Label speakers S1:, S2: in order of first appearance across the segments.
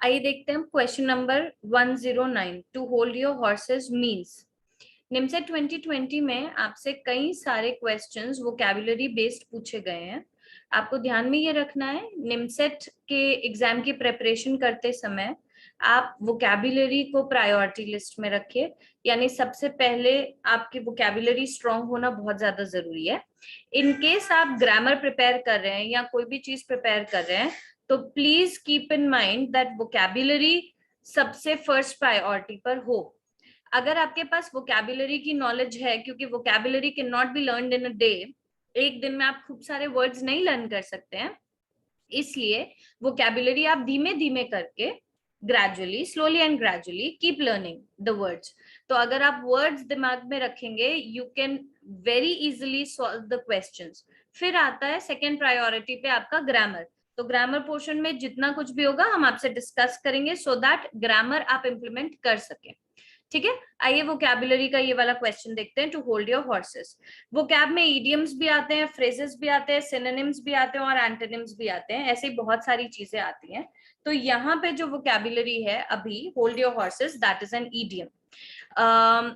S1: आइए देखते हैं question number 109। To hold your horses means. NIMCET 2020 में आपसे कई सारे क्वेश्चंस वोकैबुलरी बेस्ड पूछे गए हैं। आपको ध्यान में ये रखना है, निमसेट के एग्जाम की प्रिपरेशन करते समय आप वोकैबुलरी को प्रायोरिटी लिस्ट में रखिए। यानी सबसे पहले आपकी वोकैबुलरी स्ट्रांग होना बहुत ज्यादा जरूरी है। इन केस आप ग्रामर प्रिपेयर कर रहे हैं या कोई भी चीज प्रिपेयर कर रहे हैं, तो please keep in mind that vocabulary सबसे फर्स्ट प्रायोरिटी पर हो। अगर आपके पास वोकैबुलरी की नॉलेज है, क्योंकि vocabulary can not be learned in a day, एक दिन में आप खूब सारे वर्ड्स नहीं लर्न कर सकते हैं, इसलिए वोकैबुलरी आप धीमे धीमे करके gradually, slowly and gradually keep learning the words. तो अगर आप वर्ड्स दिमाग में रखेंगे, you can very easily solve the questions. फिर आता है सेकेंड प्रायोरिटी पे आपका ग्रामर। तो ग्रामर पोर्शन में जितना कुछ भी होगा हम आपसे डिस्कस करेंगे, सो दैट ग्रामर आप इम्प्लीमेंट कर सकें। ठीक है, आइए वोकैबुलरी का ये वाला क्वेश्चन देखते हैं। To hold your horses, vocab में इडियम्स भी आते हैं, फ्रेजेस भी आते हैं, सिनोनिम्स भी आते हैं और एंटोनिम्स भी आते हैं। ऐसी बहुत सारी चीजें आती हैं। तो यहाँ पे जो वोकैबुलरी है अभी, hold your horses, that is an idiom.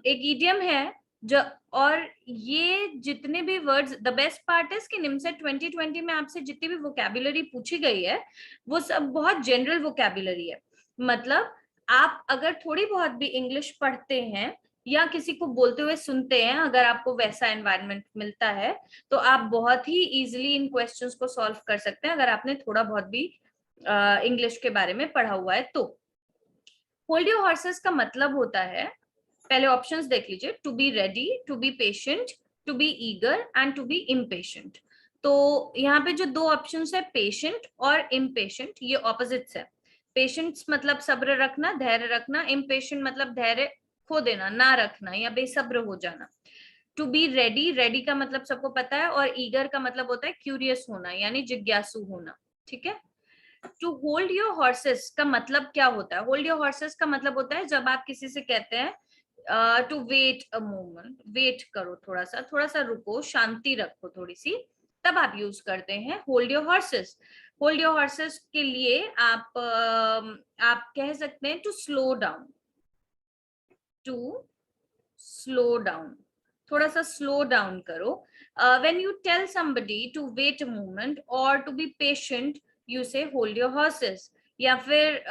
S1: एक ईडियम है जो, और ये जितने भी words, the best part is कि निमसेट 2020 में आपसे जितनी भी वोकैबुलरी पूछी गई है वो सब बहुत जनरल वोकैबुलरी है। मतलब आप अगर थोड़ी बहुत भी इंग्लिश पढ़ते हैं या किसी को बोलते हुए सुनते हैं, अगर आपको वैसा एनवायरनमेंट मिलता है, तो आप बहुत ही इजीली इन क्वेश्चंस को सॉल्व कर सकते हैं, अगर आपने थोड़ा बहुत भी इंग्लिश के बारे में पढ़ा हुआ है तो। होल्ड योर हॉर्सेस का मतलब होता है, पहले ऑप्शंस देख लीजिए, to be ready, to be patient, to be eager and to be impatient. तो यहाँ पे जो दो ऑप्शंस है, पेशेंट और इम्पेशेंट, ये ऑपोजिट्स है। पेशेंट्स मतलब सब्र रखना, धैर्य रखना। इम्पेशेंट मतलब धैर्य खो देना, ना रखना या बेसब्र हो जाना। टू बी रेडी, रेडी का मतलब सबको पता है, और ईगर का मतलब होता है क्यूरियस होना यानी जिज्ञासु होना। ठीक है, टू होल्ड योर हॉर्सेस का मतलब क्या होता है? होल्ड योर हॉर्सेस का मतलब होता है जब आप किसी से कहते हैं to wait a moment, wait करो, थोड़ा सा रुको, शांति रखो थोड़ी सी, तब आप यूज करते हैं hold your horses. Hold your horses के लिए आप कह सकते हैं to slow down, to slow down, थोड़ा सा स्लो डाउन करो। When you tell somebody to wait a moment और to be patient, you say hold your horses. या फिर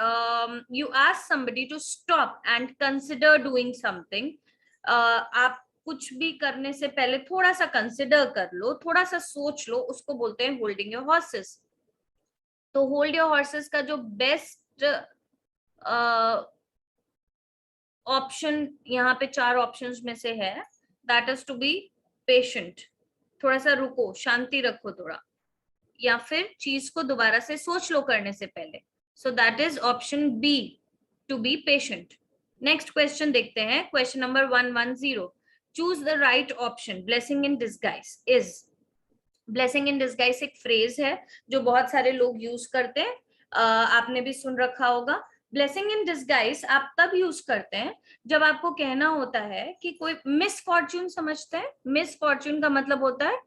S1: you ask somebody to stop and consider doing something, आप कुछ भी करने से पहले थोड़ा सा कंसिडर कर लो, थोड़ा सा सोच लो, उसको बोलते हैं होल्डिंग योर हॉर्सेस। तो होल्ड योर हॉर्सेस का जो बेस्ट ऑप्शन यहाँ पे चार ऑप्शंस में से है, that is to be patient, थोड़ा सा रुको, शांति रखो थोड़ा, या फिर चीज को दोबारा से सोच लो करने से पहले। So that is option B, to be patient. Next question देखते हैं, question number 110। Choose the right option. Blessing in disguise is. Blessing in disguise एक फ्रेज है जो बहुत सारे लोग यूज करते हैं, आपने भी सुन रखा होगा। ब्लेसिंग इन डिस्गाइज आप तब यूज करते हैं जब आपको कहना होता है कि कोई मिस फॉर्च्यून, समझते हैं मिस फॉर्च्यून का मतलब होता है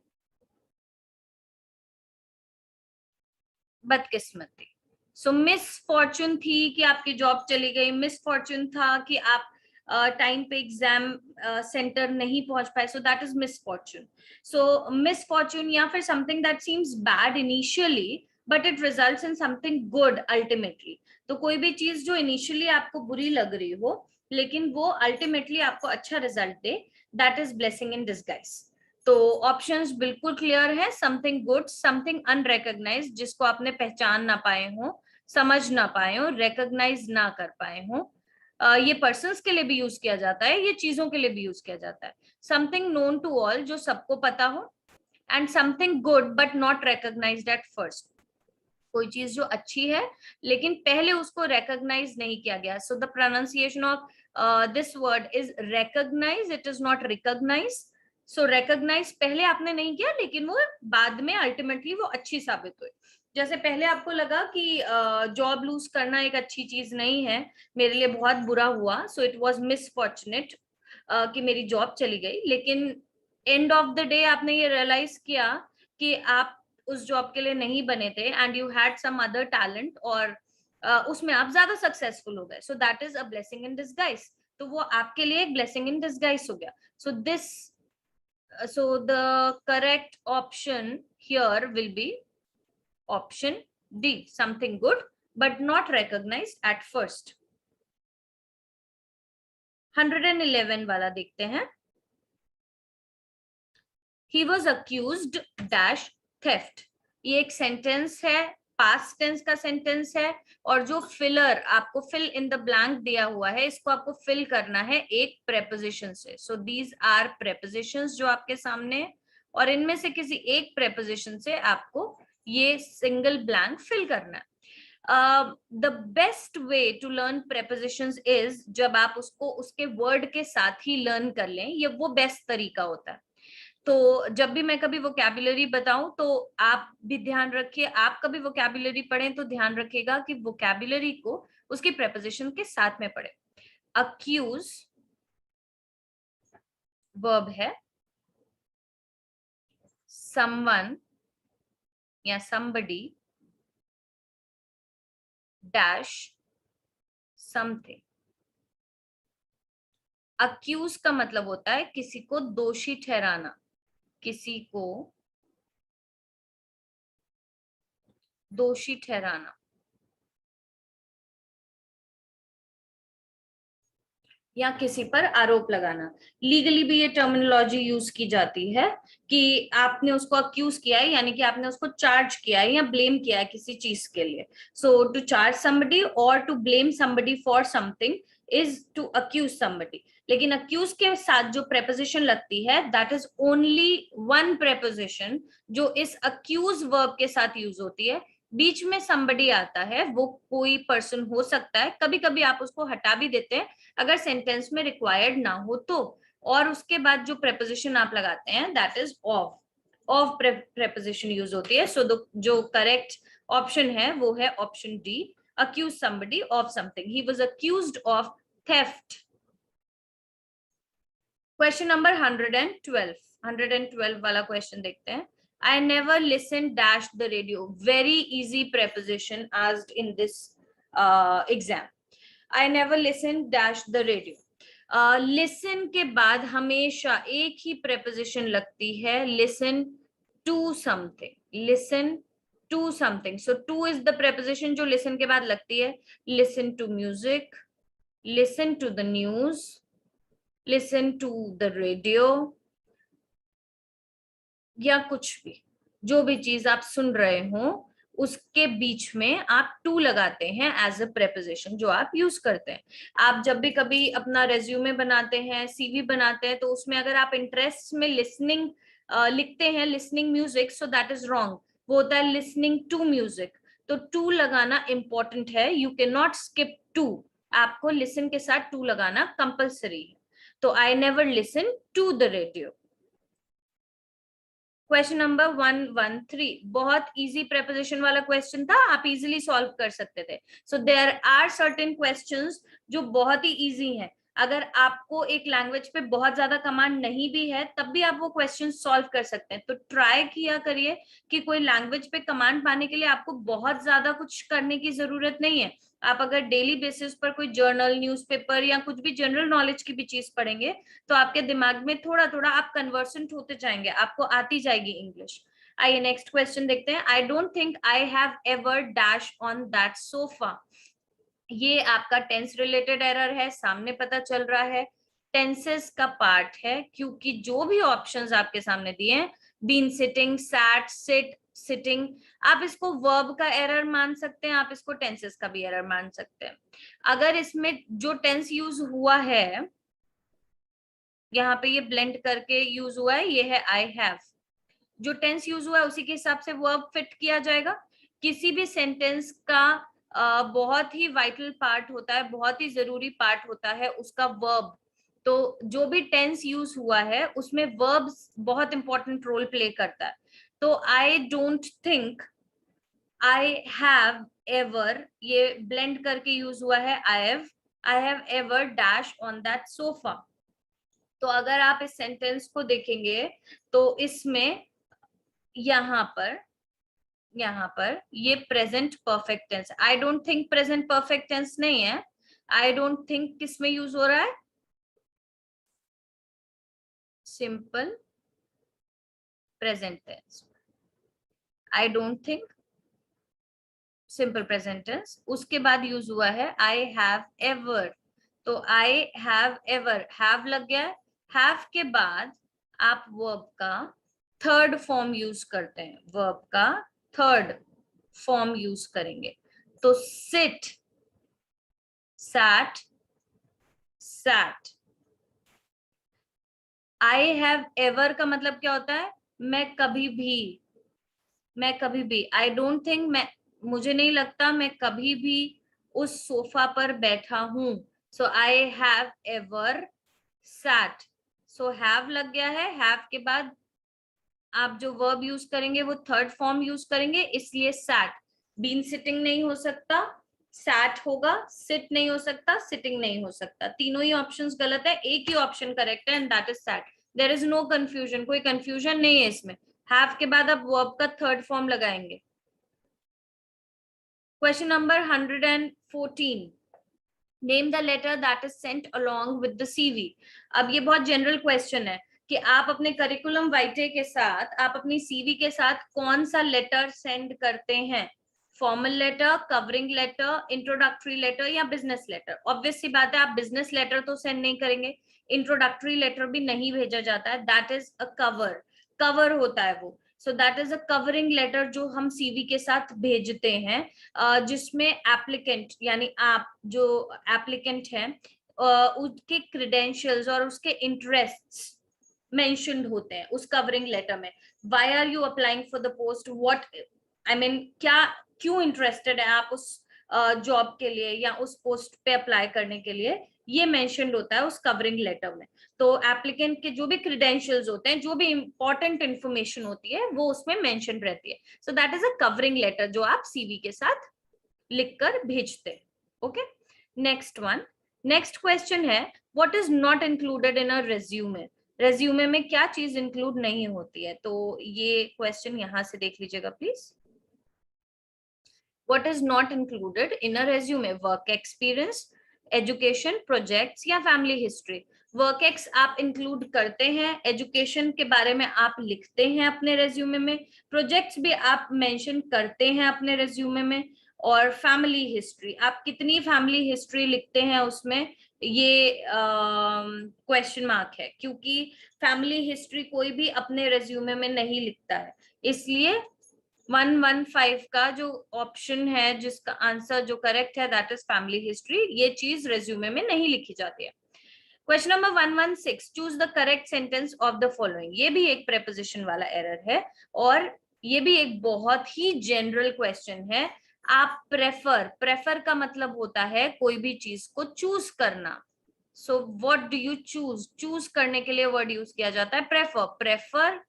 S1: बदकिस्मती। सो मिस फॉर्च्यून थी कि आपकी जॉब चली गई, मिस फॉर्च्यून था कि आप टाइम पे एग्जाम सेंटर नहीं पहुंच पाए, सो that is miss Fortune. So miss Fortune या फिर something that seems bad initially but it results in something good ultimately. तो कोई भी चीज जो इनिशियली आपको बुरी लग रही हो लेकिन वो अल्टीमेटली आपको अच्छा result they, that is blessing in disguise. तो ऑप्शंस बिल्कुल क्लियर है, समथिंग गुड, समथिंग अनरिकॉग्नाइज, जिसको आपने पहचान ना पाए हो, समझ ना पाए हो, रिकॉग्नाइज ना कर पाए हो। ये पर्सन्स के लिए भी यूज किया जाता है, ये चीजों के लिए भी यूज किया जाता है। समथिंग नोन टू ऑल, जो सबको पता हो, and something good but not recognised at first, कोई चीज जो अच्छी है लेकिन पहले उसको रिकॉग्नाइज नहीं किया गया। So the pronunciation of this word is recognise, it is not recognise. So recognise पहले आपने नहीं किया लेकिन वो बाद में अल्टीमेटली वो अच्छी साबित हुई। जैसे पहले आपको लगा कि जॉब लूज करना एक अच्छी चीज नहीं है, मेरे लिए बहुत बुरा हुआ, सो इट वाज मिसफॉर्चुनेट कि मेरी जॉब चली गई, लेकिन एंड ऑफ द डे आपने ये रियलाइज किया कि आप उस जॉब के लिए नहीं बने थे and you had some other talent, और उसमें आप ज्यादा सक्सेसफुल हो गए, so that is a blessing in disguise. तो वो आपके लिए एक ब्लेसिंग इन डिसगाइज हो गया। So this, so the correct option here will be option D, something good but not recognized at first। 111 वाला देखते हैं। He was accused dash theft। ये एक सेंटेंस है, पास्ट टेंस का सेंटेंस है, और जो फिलर आपको फिल इन द ब्लैंक दिया हुआ है इसको आपको फिल करना है एक प्रेपोजिशन से। सो दीज आर प्रेपोजिशंस जो आपके सामने, और इनमें से किसी एक प्रेपोजिशन से आपको ये सिंगल ब्लैंक फिल करना है। The best way to learn prepositions is, जब आप उसको उसके वर्ड के साथ ही लर्न कर लें, ये वो बेस्ट तरीका होता है। तो जब भी मैं कभी वोकैबुलरी बताऊं तो आप भी ध्यान रखिए, आप कभी वोकैबुलरी पढ़ें तो ध्यान रखिएगा कि वोकैबुलरी को उसकी प्रेपोजिशन के साथ में पढ़े। अक्यूज वर्ब है, समवन या somebody डैश समथिंग। अक्यूज का मतलब होता है किसी को दोषी ठहराना, किसी को दोषी ठहराना, या किसी पर आरोप लगाना। लीगली भी ये टर्मिनोलॉजी यूज की जाती है कि आपने उसको अक्यूज किया है, यानी कि आपने उसको चार्ज किया है या ब्लेम किया है किसी चीज के लिए। सो टू चार्ज समबडी और to blame somebody for something is to accuse somebody. लेकिन अक्यूज के साथ जो प्रेपोजिशन लगती है that is only one preposition जो इस अक्यूज वर्ब के साथ यूज होती है। बीच में somebody आता है, वो कोई पर्सन हो सकता है, कभी कभी आप उसको हटा भी देते हैं अगर सेंटेंस में रिक्वायर्ड ना हो तो। और उसके बाद जो प्रेपोजिशन आप लगाते हैं that is of, of preposition use होती है। सो जो करेक्ट ऑप्शन है वो है option D, accuse somebody of something। he was accused of theft। Question number 112 वाला क्वेश्चन देखते हैं। I never listen dash the radio। Very easy preposition asked in this exam। I never listen dash the radio। listen के बाद हमेशा एक ही preposition लगती है, listen to something, listen to something। So to is the preposition जो listen के बाद लगती है। listen to music, listen to the news, listen to the radio, या कुछ भी, जो भी चीज आप सुन रहे हो उसके बीच में आप टू लगाते हैं एज अ प्रेपोजिशन जो आप यूज करते हैं। आप जब भी कभी अपना रेज्यूमे बनाते हैं, सीवी बनाते हैं, तो उसमें अगर आप इंटरेस्ट में लिसनिंग लिखते हैं, listening music, so that is wrong. वो होता है लिसनिंग टू म्यूजिक। तो टू लगाना इंपॉर्टेंट है, you can not skip to. आपको लिसन के साथ टू लगाना कंपल्सरी है। तो I never listen to the radio. Question number 113 बहुत इजी प्रेपोजिशन वाला क्वेश्चन था, आप इजीली सॉल्व कर सकते थे। So there are certain questions जो बहुत ही इजी हैं। अगर आपको एक लैंग्वेज पे बहुत ज्यादा कमांड नहीं भी है तब भी आप वो क्वेश्चन सॉल्व कर सकते हैं। तो ट्राई किया करिए कि कोई लैंग्वेज पे कमांड पाने के लिए आपको बहुत ज्यादा कुछ करने की जरूरत नहीं है। आप अगर डेली बेसिस पर कोई जर्नल, न्यूज़पेपर या कुछ भी जनरल नॉलेज की भी चीज पढ़ेंगे तो आपके दिमाग में थोड़ा थोड़ा आप कन्वर्सेंट होते जाएंगे, आपको आती जाएगी इंग्लिश। आइए नेक्स्ट क्वेश्चन देखते हैं। आई don't think I have ever dash on that sofa. ये आपका टेंस रिलेटेड एरर है, सामने पता चल रहा है। टेंसेस का पार्ट है क्योंकि जो भी ऑप्शंस आपके सामने दिए हैं, been sitting, sat, sit, sitting, आप इसको वर्ब का एरर मान सकते हैं, आप इसको टेंसेस का भी एरर मान सकते हैं। अगर इसमें जो टेंस यूज हुआ है, यहाँ पे ये ब्लेंड करके यूज हुआ है, ये है आई हैव। जो टेंस यूज हुआ है उसी के हिसाब से वर्ब फिट किया जाएगा। किसी भी सेंटेंस का बहुत ही वाइटल पार्ट होता है, बहुत ही जरूरी पार्ट होता है उसका वर्ब। तो जो भी टेंस यूज हुआ है उसमें वर्ब बहुत इंपॉर्टेंट रोल प्ले करता है। तो आई don't think, I have ever, ये ब्लेंड करके यूज हुआ है आई have ever dash on that sofa. तो अगर आप इस सेंटेंस को देखेंगे तो इसमें यहाँ पर यहाँ पर ये present perfect tense, I don't think present perfect tense नहीं है। आई डोंट थिंक किस में यूज हो रहा है? Simple present tense. I don't think simple present tense. उसके बाद यूज हुआ है आई हैव एवर, तो आई हैव एवर, हैव लग गया है। हैव के बाद आप वर्ब का थर्ड फॉर्म यूज करते हैं, वर्ब का थर्ड फॉर्म यूज करेंगे। तो sit, sat, sat. I have ever का मतलब क्या होता है? मैं कभी भी, मैं कभी भी, आई डोंट थिंक, मैं, मुझे नहीं लगता मैं कभी भी उस सोफा पर बैठा हूं। So I have ever sat. So have लग गया है, हैव के बाद आप जो वर्ब यूज करेंगे वो थर्ड फॉर्म यूज करेंगे, इसलिए सैट। बीन सिटिंग नहीं हो सकता, सैट होगा। सिट नहीं हो सकता, सिटिंग नहीं हो सकता। तीनों ही ऑप्शंस गलत है, एक ही ऑप्शन करेक्ट है and that is sat. There is no confusion, कोई कंफ्यूजन नहीं है इसमें। हैव के बाद आप वर्ब का थर्ड फॉर्म लगाएंगे। Question number 114, name the letter that is sent along with the CV. अब ये बहुत जनरल क्वेश्चन है कि आप अपने करिकुलम वाइटे के साथ, आप अपनी सीवी के साथ कौन सा लेटर सेंड करते हैं? Formal letter, covering letter, introductory letter या बिजनेस लेटर? ऑब्वियस सी बात है, आप बिजनेस लेटर तो सेंड नहीं करेंगे, इंट्रोडक्टरी लेटर भी नहीं भेजा जाता है, that is a cover, cover होता है वो। So that is a covering letter जो हम सीवी के साथ भेजते हैं, जिसमें एप्लीकेंट यानी आप जो एप्लीकेंट हैं उसके क्रेडेंशियल्स और उसके इंटरेस्ट्स मेंशन्ड होते हैं उस कवरिंग लेटर में। Why are you applying for the post, what, I mean क्या, क्यों इंटरेस्टेड है आप उस जॉब के लिए या उस पोस्ट पे अप्लाई करने के लिए, ये मेंशन्ड होता है उस कवरिंग लेटर में। तो एप्लीकेंट के जो भी क्रेडेंशियल्स होते हैं, जो भी इंपॉर्टेंट इंफॉर्मेशन होती है, वो उसमें मेंशन्ड रहती है। So that is a covering letter जो आप सीवी के साथ लिखकर भेजते हैं। Okay, next one, next question है what is not included in a resume. Resume में क्या चीज इंक्लूड नहीं होती है? तो ये क्वेश्चन यहां से देख लीजिएगा please. What is not included in a resume? Work experience, education, projects या family history? वर्क एक्स आप इंक्लूड करते हैं, एजुकेशन के बारे में आप लिखते हैं अपने रेज्यूमे में, प्रोजेक्ट्स भी आप मेंशन करते हैं अपने रेज्यूमे में, और फैमिली हिस्ट्री, आप कितनी फैमिली हिस्ट्री लिखते हैं उसमें, ये क्वेश्चन मार्क है, क्योंकि फैमिली हिस्ट्री कोई भी अपने रेज्यूमे में नहीं लिखता है। इसलिए 115 का जो ऑप्शन है जिसका आंसर जो करेक्ट है दैट इज फैमिली हिस्ट्री, ये चीज रेज्यूमे में नहीं लिखी जाती है। Question number 116, choose the correct sentence of the following. ये भी एक प्रेपोजिशन वाला एरर है और ये भी एक बहुत ही जनरल क्वेश्चन है। आप प्रेफर, प्रेफर का मतलब होता है कोई भी चीज को चूज करना। So what do you choose, choose करने के लिए वर्ड यूज किया जाता है प्रेफर। प्रेफर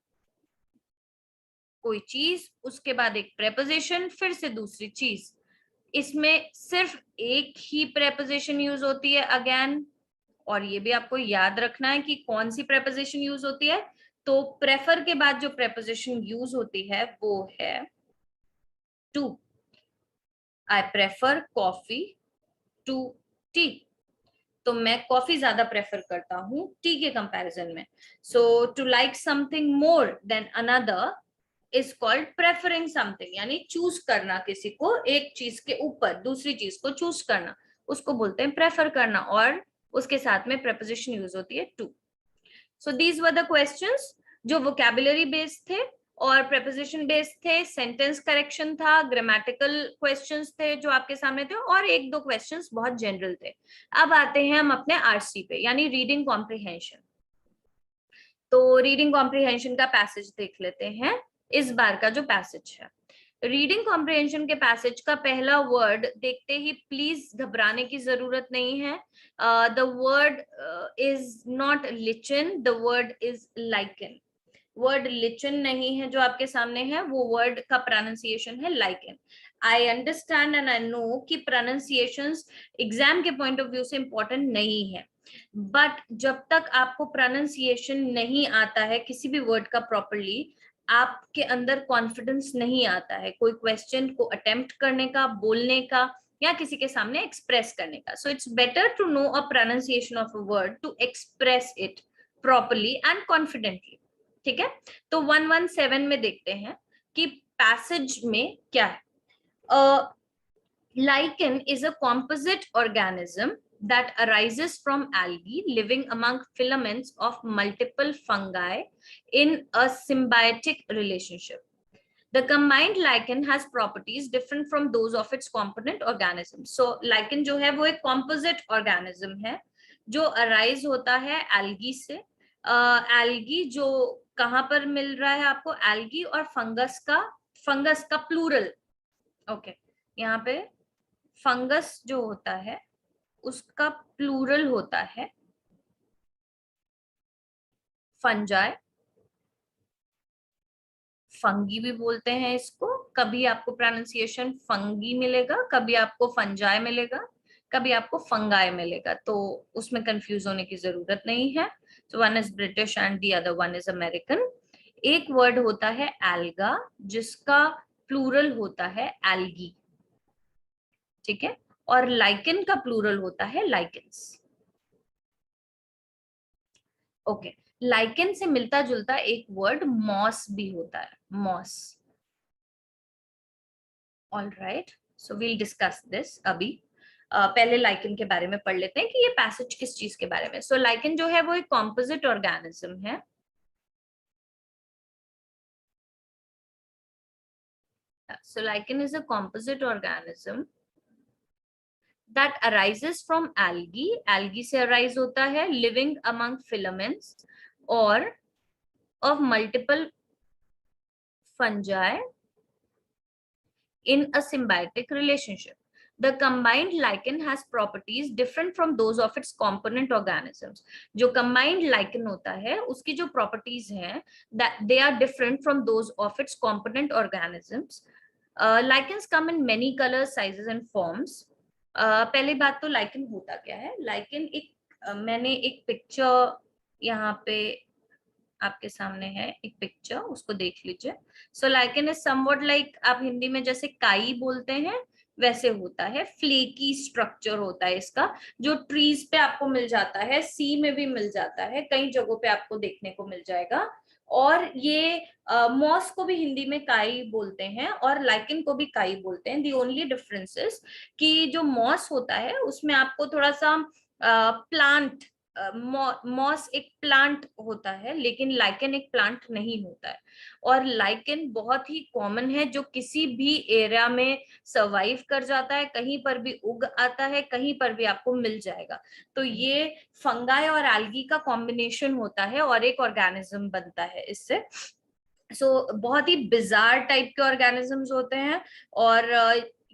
S1: कोई चीज, उसके बाद एक प्रेपोजिशन, फिर से दूसरी चीज। इसमें सिर्फ एक ही प्रेपोजिशन यूज होती है अगेन, और ये भी आपको याद रखना है कि कौन सी प्रेपोजिशन यूज होती है। तो प्रेफर के बाद जो प्रेपोजिशन यूज होती है वो है to. I prefer coffee to tea, तो मैं कॉफी ज्यादा प्रेफर करता हूं टी के कंपैरिजन में। So to like something more than another is called preferring something, यानी चूज करना किसी को, एक चीज के ऊपर दूसरी चीज को चूज करना, उसको बोलते हैं प्रेफर करना, और उसके साथ में प्रेपोजिशन यूज होती है to. So these were the questions जो वोकैबुलरी बेस्ड थे और प्रेपोजिशन बेस्ड थे, सेंटेंस करेक्शन था, ग्रामेटिकल क्वेश्चंस थे जो आपके सामने थे, और एक दो क्वेश्चंस बहुत जनरल थे। अब आते हैं हम अपने आरसी पे, यानी रीडिंग कॉम्प्रिहेंशन। तो रीडिंग कॉम्प्रिहेंशन का पैसेज देख लेते हैं। इस बार का जो पैसेज है, रीडिंग कॉम्प्रिहेंशन के पैसेज का पहला वर्ड देखते ही प्लीज घबराने की जरूरत नहीं है। The word is not lichen, the word is lichen. Word lichen नहीं है जो आपके सामने है, वो वर्ड का प्रोनाउंसिएशन है lichen. I understand and I know कि प्रोनाउंसिएशंस एग्जाम के पॉइंट ऑफ व्यू से इंपॉर्टेंट नहीं है, बट जब तक आपको प्रोनाउंसिएशन नहीं आता है किसी भी वर्ड का प्रॉपरली, आपके अंदर कॉन्फिडेंस नहीं आता है कोई क्वेश्चन को अटेम्प्ट करने का, बोलने का या किसी के सामने एक्सप्रेस करने का. So it's better to know a pronunciation of a word to express it properly and confidently. ठीक है, तो 117 में देखते हैं कि पैसेज में क्या है. Lichen is a composite organism that arises from algae living among filaments of multiple fungi in a symbiotic relationship. The combined lichen has properties different from those of its component organisms. So lichen जो है वो एक composite organism है जो arise होता है algae से. algae जो कहाँ पर मिल रहा है आपको, algae और fungus का plural. Okay, यहाँ पे फंगस जो होता है उसका प्लूरल होता है फंजाई. फंगी भी बोलते हैं इसको. कभी आपको प्रोनाउंसिएशन फंगी मिलेगा, कभी आपको फंजाई मिलेगा, कभी आपको फंगाई मिलेगा, तो उसमें कंफ्यूज होने की जरूरत नहीं है. तो one is British and the other one is American. एक वर्ड होता है एल्गा जिसका प्लूरल होता है एल्गी. ठीक है, और लाइकन का प्लूरल होता है लाइकेंस. ओके, लाइकेन से मिलता जुलता एक वर्ड मॉस भी होता है, moss. All right, so we'll discuss this अभी. पहले लाइकेन के बारे में पढ़ लेते हैं कि ये पैसेज किस चीज के बारे में. सो लाइकेन जो है वो एक कॉम्पोजिट ऑर्गेनिज्म है. So lichen is a composite organism that arises from algae. Algae से arise होता है, living among filaments or of multiple fungi in a symbiotic relationship. The combined lichen has properties different from those of its component organisms. जो combined lichen होता है उसकी जो properties हैं that they are different from those of its component organisms. Lichens come in many colors, sizes and forms. पहली बात तो lichen होता क्या है. lichen एक मैंने एक पिक्चर यहाँ पे आपके सामने है, एक पिक्चर, उसको देख लीजिए. सो लाइकेन इज समवॉट लाइक, आप हिंदी में जैसे काई बोलते हैं वैसे होता है. फ्लेकी स्ट्रक्चर होता है इसका, जो ट्रीज पे आपको मिल जाता है, सी में भी मिल जाता है, कई जगहों पे आपको देखने को मिल जाएगा. और ये मॉस को भी हिंदी में काई बोलते हैं और लाइकेन को भी काई बोलते हैं. दी ओनली डिफरेंस इज कि जो मॉस होता है उसमें आपको थोड़ा सा प्लांट, मॉस एक प्लांट होता है लेकिन लाइकेन एक प्लांट नहीं होता है. और लाइकेन बहुत ही कॉमन है जो किसी भी एरिया में सरवाइव कर जाता है, कहीं पर भी उग आता है, कहीं पर भी आपको मिल जाएगा. तो ये फंगाई और एल्गी का कॉम्बिनेशन होता है और एक ऑर्गेनिज्म बनता है इससे. सो बहुत ही बिजार टाइप के ऑर्गेनिजम्स होते हैं और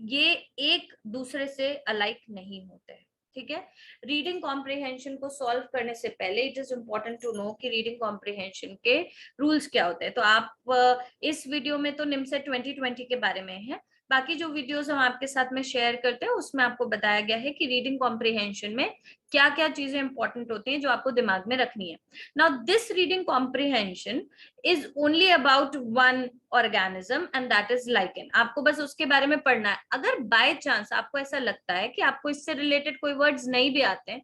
S1: ये एक दूसरे से अलाइक नहीं होते हैं. ठीक है, रीडिंग कॉम्प्रिहेंशन को सॉल्व करने से पहले it is important to know कि रीडिंग कॉम्प्रिहेंशन के रूल्स क्या होते हैं. तो आप इस वीडियो में तो निमसेट 2020 के बारे में है, बाकी जो वीडियोस हम आपके साथ में शेयर करते हैं उसमें आपको बताया गया है कि रीडिंग कॉम्प्रिहेंशन में क्या क्या चीजें इंपॉर्टेंट होती हैं जो आपको दिमाग में रखनी है. Now this reading comprehension is only about one organism and that is lichen. आपको बस उसके बारे में पढ़ना है. अगर बाय चांस आपको ऐसा लगता है कि आपको इससे रिलेटेड कोई वर्ड्स नहीं भी आते हैं,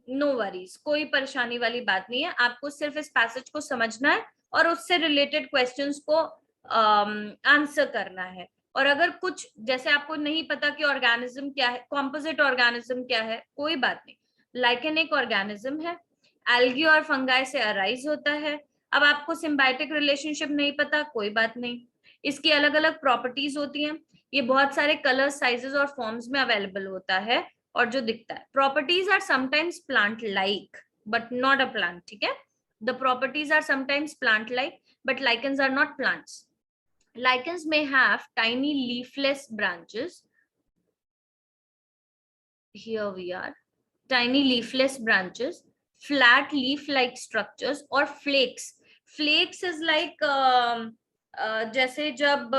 S1: नो वरीज, कोई परेशानी वाली बात नहीं है. आपको सिर्फ इस पैसेज को समझना है और उससे रिलेटेड क्वेश्चंस को आंसर करना है. और अगर कुछ जैसे आपको नहीं पता कि ऑर्गेनिज्म क्या है, कॉम्पोजिट ऑर्गेनिज्म क्या है, कोई बात नहीं. लाइकेन एक ऑर्गेनिज्म है, एल्गी और फंगाई से अराइज होता है. अब आपको सिम्बायोटिक रिलेशनशिप नहीं पता, कोई बात नहीं. इसकी अलग अलग प्रॉपर्टीज होती हैं. ये बहुत सारे कलर, साइजेस और फॉर्म्स में अवेलेबल होता है और जो दिखता है. Properties are sometimes plant like but not a plant. ठीक है, the properties are sometimes plant like but lichens are not plants. Lichens may have tiny leafless branches. Here we are. Tiny leafless branches, flat leaf-like structures or flakes. Flakes is like जैसे जब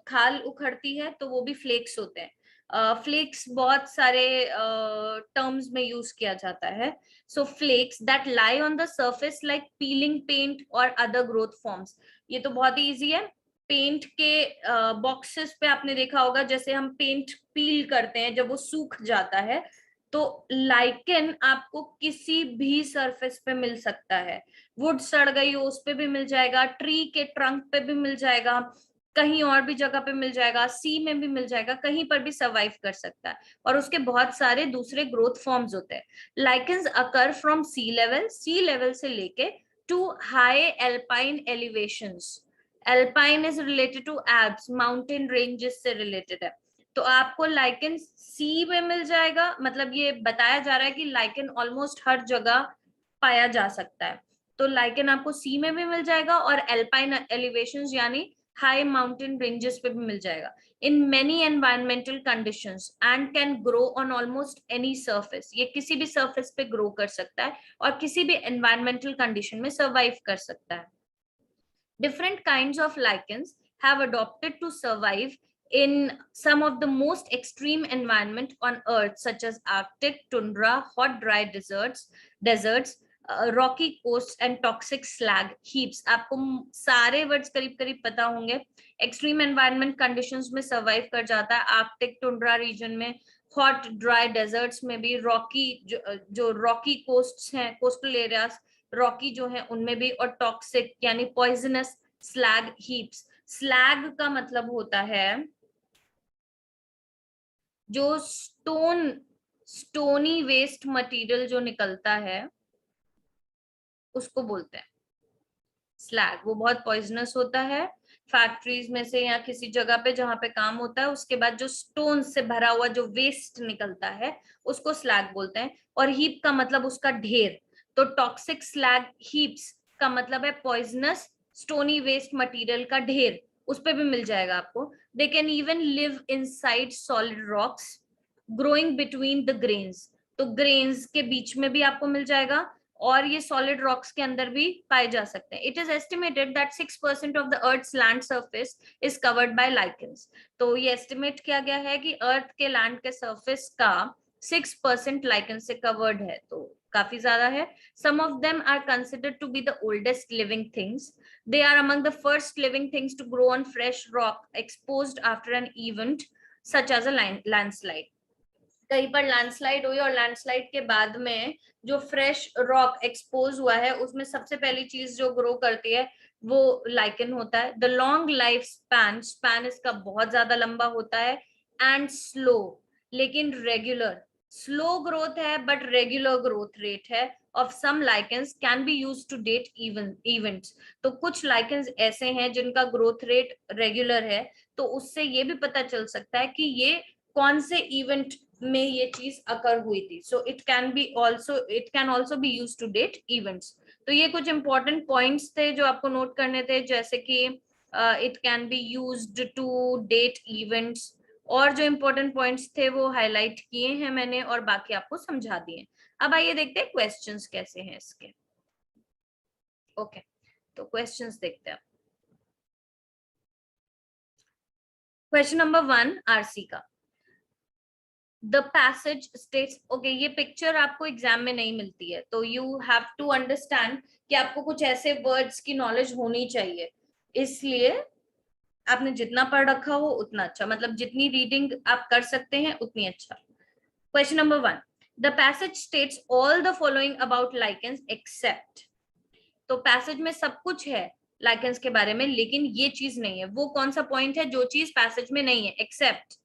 S1: खाल उखड़ती है तो वो भी flex होते हैं. Flex बहुत सारे टर्म्स में यूज किया जाता है. So flakes that lie on the surface like peeling paint और अदर ग्रोथ फॉर्म्स. ये तो बहुत ही इजी है. पेंट के बॉक्सेस पे आपने देखा होगा, जैसे हम पेंट पील करते हैं जब वो सूख जाता है, तो लाइकेन आपको किसी भी सरफेस पे मिल सकता है. वुड सड़ गई हो उस पे भी मिल जाएगा, ट्री के ट्रंक पे भी मिल जाएगा, कहीं और भी जगह पे मिल जाएगा, सी में भी मिल जाएगा, कहीं पर भी सर्वाइव कर सकता है. और उसके बहुत सारे दूसरे ग्रोथ फॉर्म्स होते हैं. Lichens occur from sea level से लेके to high alpine elevations. Alpine is related to Alps, mountain ranges से रिलेटेड है. तो आपको लाइकेन सी में मिल जाएगा, मतलब ये बताया जा रहा है कि लाइकेन ऑलमोस्ट हर जगह पाया जा सकता है. तो लाइकेन आपको सी में भी मिल जाएगा और एल्पाइन एलिवेशंस यानी हाई माउंटेन रेंजेस पे भी मिल जाएगा. In many environmental conditions and can grow on almost any surface. ये किसी भी सरफेस पे ग्रो कर सकता है और किसी भी एनवायरमेंटल कंडीशन में सर्वाइव कर सकता है. Different kinds of lichens have adopted to survive in some of the most extreme environment on earth, such as Arctic, tundra, hot dry deserts, rocky coasts and toxic slag heaps. आपको सारे words करीब करीब पता होंगे. Extreme environment conditions में survive कर जाता है. आर्कटिक टुंड्रा रीजन में, हॉट ड्राई डेजर्ट्स में भी, रॉकी जो रॉकी कोस्ट्स हैं, कोस्टल एरियाज रॉकी जो है उनमें भी, और टॉक्सिक यानी पॉइजनस स्लैग हीप्स. स्लैग का मतलब होता है जो स्टोनी वेस्ट मटेरियल जो निकलता है उसको बोलते हैं स्लैग. वो बहुत पॉइजनस होता है. फैक्ट्रीज में से या किसी जगह पे जहां पे काम होता है, उसके बाद जो स्टोन से भरा हुआ जो वेस्ट निकलता है उसको स्लैग बोलते हैं. और हीप का मतलब उसका ढेर. तो टॉक्सिक स्लैग हीप्स का मतलब है पॉइजनस स्टोनी वेस्ट मटेरियल का ढेर. उस पे भी मिल जाएगा आपको. They can even live inside solid rocks growing between the grains. तो ग्रेन्स के बीच में भी आपको मिल जाएगा और ये सॉलिड रॉक्स के अंदर भी पाए जा सकते हैं. It is estimated that 6% of the earth's land surface is covered by lichens. तो ये एस्टिमेट किया गया है कि अर्थ के लैंड के सरफेस का 6% लाइकेन से कवर्ड है, तो काफी ज्यादा है. Some of them are considered to be the oldest living things. They are among the first living things to grow on fresh rock exposed after an event such as a landslide. कहीं पर landslide हुई और landslide के बाद में जो fresh rock expose हुआ है उसमें सबसे पहली चीज जो ग्रो करती है वो लाइकेन होता है. द लॉन्ग लाइफ स्पैन इसका बहुत ज्यादा लंबा होता है. एंड स्लो लेकिन रेगुलर. स्लो ग्रोथ है बट रेगुलर ग्रोथ रेट है of some lichens can be use to date events. तो कुछ लाइकेंस ऐसे हैं जिनका ग्रोथ रेट रेगुलर है, तो उससे ये भी पता चल सकता है कि ये कौन से इवेंट में ये चीज अकर हुई थी. So it can also be use to date events. तो ये कुछ इंपॉर्टेंट पॉइंट्स थे जो आपको नोट करने थे, जैसे कि it can be used to date events, और जो इंपॉर्टेंट पॉइंट्स थे वो हाईलाइट किए हैं मैंने और बाकी आपको समझा दिए. अब आइए देखते हैं क्वेश्चंस कैसे हैं इसके. ओके, तो क्वेश्चंस देखते हैं. क्वेश्चन नंबर 1 आरसी का. The passage states. ओके, ये पिक्चर आपको एग्जाम में नहीं मिलती है, तो यू हैव टू अंडरस्टैंड कि आपको कुछ ऐसे वर्ड्स की नॉलेज होनी चाहिए. इसलिए आपने जितना पढ़ रखा हो उतना अच्छा, मतलब जितनी रीडिंग आप कर सकते हैं उतनी अच्छा. Question number 1. The passage states all the following about lichens except. तो पैसेज में सब कुछ है लाइकेंस के बारे में, लेकिन ये चीज नहीं है. वो कौन सा पॉइंट है जो चीज पैसेज में नहीं है? Accept.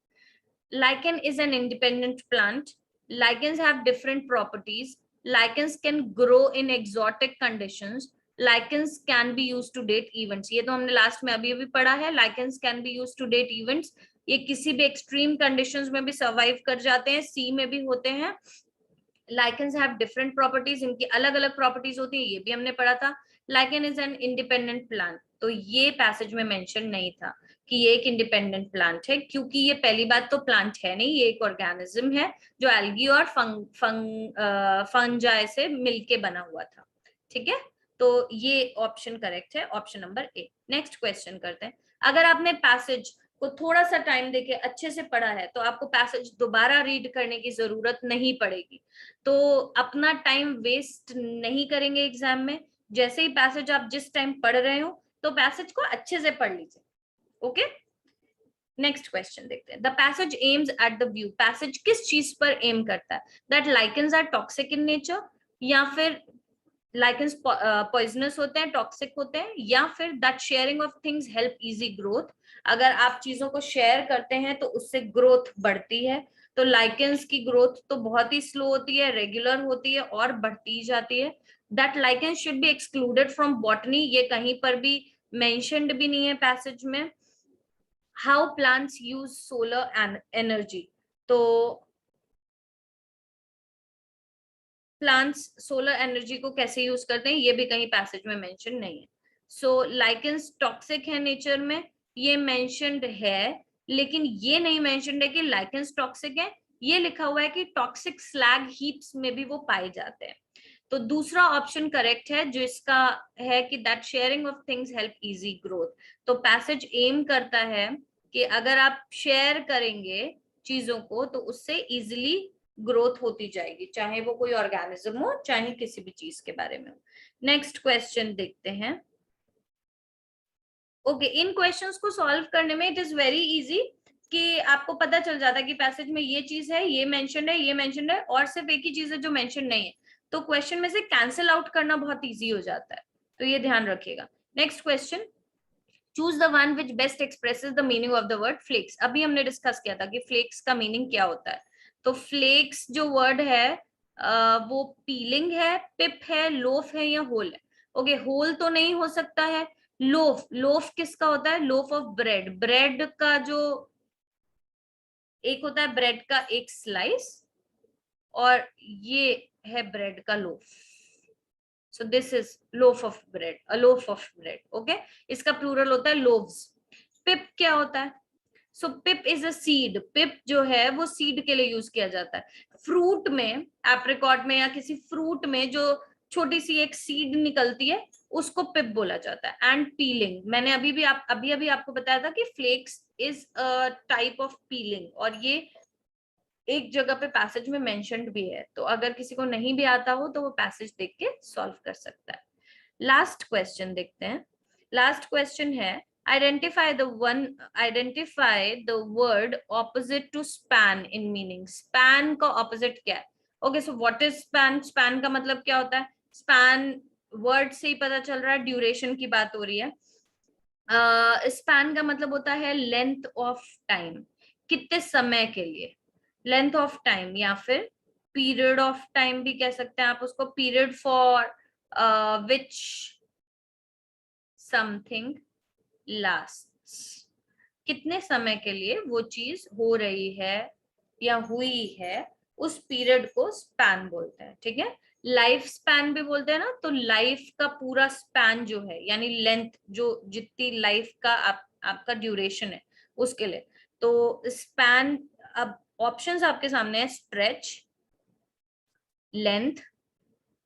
S1: Lichen is an independent plant. Lichens have different properties. Lichens can grow in exotic conditions. Lichens can be used to date events. ये तो हमने लास्ट में अभी अभी पढ़ा है. Lichens can be used to date events. ये किसी भी एक्सट्रीम कंडीशंस में भी सर्वाइव कर जाते हैं, सी में भी होते हैं. Lichens have different properties. इनकी अलग अलग प्रॉपर्टीज होती है, ये भी हमने पढ़ा था. Lichen is an independent plant. तो ये पैसेज में मेंशन नहीं था कि ये एक इंडिपेंडेंट प्लांट है, क्योंकि ये पहली बात तो प्लांट है नहीं, ये एक ऑर्गेनिज्म है जो एल्गी और फंजाई से मिलके बना हुआ था. ठीक है, तो ये ऑप्शन करेक्ट है, option number A. Next question करते हैं. अगर आपने पैसेज को थोड़ा सा टाइम देके अच्छे से पढ़ा है तो आपको पैसेज दोबारा रीड करने की जरूरत नहीं पड़ेगी। तो अपना टाइम वेस्ट नहीं करेंगे एग्जाम में। जैसे ही पैसेज आप जिस टाइम पढ़ रहे हो तो पैसेज को अच्छे से पढ़ लीजिए। ओके, नेक्स्ट क्वेश्चन देखते हैं। The passage aims at the view, passage किस चीज पर एम करता है? That lichens are toxic in nature, या फिर लाइकेंस पॉइजनस होते हैं, टॉक्सिक होते हैं, या फिर that sharing of things help easy growth, अगर आप चीजों को शेयर करते हैं तो उससे ग्रोथ बढ़ती है। तो लाइकेंस की ग्रोथ तो बहुत ही स्लो होती है, रेगुलर होती है और बढ़ती जाती है। That lichens should be excluded from botany, ये कहीं पर भी मेंशन्ड भी नहीं है पैसेज में। How plants use solar energy, तो प्लांट्स सोलर एनर्जी को कैसे यूज करते हैं ये भी कहीं पैसेज में मेंशन नहीं है। सो लाइकेंस टॉक्सिक है नेचर में, ये मेंशन्ड है, लेकिन ये नहीं मेंशन्ड है कि लाइकेंस टॉक्सिक है। ये लिखा हुआ है कि टॉक्सिक स्लैग हीप्स में भी वो पाए जाते हैं। तो दूसरा ऑप्शन करेक्ट है, जो इसका है कि that sharing of things help easy growth. तो पैसेज एम करता है कि अगर आप शेयर करेंगे चीजों को तो उससे इजिली ग्रोथ होती जाएगी, चाहे वो कोई ऑर्गेनिज्म हो, चाहे किसी भी चीज के बारे में हो। नेक्स्ट क्वेश्चन देखते हैं। ओके, इन क्वेश्चंस को सॉल्व करने में इट इज वेरी इजी कि आपको पता चल जाता है कि पैसेज में ये चीज है, ये मेंशन्ड है, ये मेंशन्ड है, और सिर्फ एक ही चीज है जो मेंशन नहीं है। तो क्वेश्चन में से कैंसिल आउट करना बहुत इजी हो जाता है, तो ये ध्यान रखिएगा। Next question, choose the one which best expresses the meaning of the word flakes. अभी हमने डिस्कस किया था कि फ्लेक्स का मीनिंग क्या होता है। तो फ्लेक्स जो वर्ड है वो पीलिंग है, पिप है, लोफ है या होल है? ओके, होल तो नहीं हो सकता है। लोफ, लोफ किसका होता है? लोफ ऑफ ब्रेड, ब्रेड का जो एक होता है ब्रेड का एक स्लाइस, और ये है ब्रेड का loaf. So this is loaf of bread, a loaf of bread. Okay, इसका प्लूरल होता है लोव्स। पिप क्या होता है? सो पिप इज अ सीड, पिप जो है वो सीड के लिए यूज किया जाता है। फ्रूट में, एप्रिकॉट में या किसी फ्रूट में जो छोटी सी एक सीड निकलती है उसको पिप बोला जाता है। एंड पीलिंग, मैंने अभी आपको बताया था कि flakes is a type of peeling, और ये एक जगह पे पैसेज में मेंशन्ड भी है। तो अगर किसी को नहीं भी आता हो तो वो पैसेज देख के सॉल्व कर सकता है। लास्ट क्वेश्चन देखते हैं। लास्ट क्वेश्चन है, identify the word opposite to span in meaning। span का opposite क्या है? okay, so what is span? span का मतलब क्या होता है? span वर्ड से ही पता चल रहा है, ड्यूरेशन की बात हो रही है। स्पैन का मतलब होता है लेंथ ऑफ टाइम, कितने समय के लिए, लेंथ ऑफ टाइम, या फिर पीरियड ऑफ टाइम भी कह सकते हैं आप उसको, period for which something lasts, कितने समय के लिए वो चीज हो रही है या हुई है, उस पीरियड को स्पैन बोलते हैं। ठीक है, लाइफ स्पैन भी बोलते हैं ना, तो लाइफ का पूरा स्पैन जो है, यानी लेंथ, जो जितनी लाइफ का आपका ड्यूरेशन है उसके लिए। तो स्पैन, अब ऑप्शंस आपके सामने है, स्ट्रेच, लेंथ,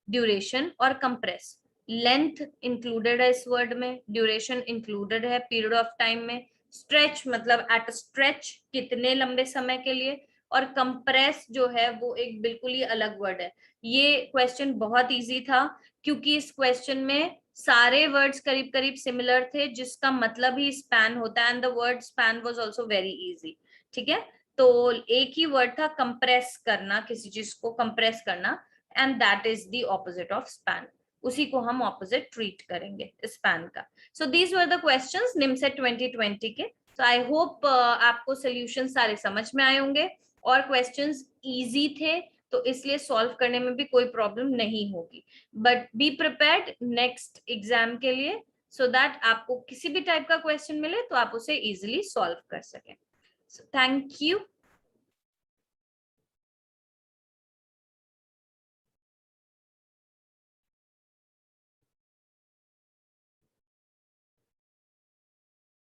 S1: ड्यूरेशन और कंप्रेस। लेंथ इंक्लूडेड है इस वर्ड में, ड्यूरेशन इंक्लूडेड है पीरियड ऑफ टाइम में, स्ट्रेच मतलब एट स्ट्रेच, कितने लंबे समय के लिए, और कंप्रेस जो है वो एक बिल्कुल ही अलग वर्ड है। ये क्वेश्चन बहुत इजी था क्योंकि इस क्वेश्चन में सारे वर्ड्स करीब करीब सिमिलर थे, जिसका मतलब ही स्पैन होता है, and the word span was also very easy. ठीक है, तो एक ही वर्ड था कंप्रेस करना, किसी चीज को कंप्रेस करना, and that is the opposite of span. उसी को हम ऑपोजिट ट्रीट करेंगे स्पैन का। सो these were the questions NIMCET 2020 के। सो आई होप आपको सोल्यूशन सारे समझ में आए होंगे, और क्वेश्चंस इजी थे तो इसलिए सॉल्व करने में भी कोई प्रॉब्लम नहीं होगी। But be prepared next exam के लिए, सो दैट आपको किसी भी टाइप का क्वेश्चन मिले तो आप उसे इजिली सॉल्व कर सकें। So thank you.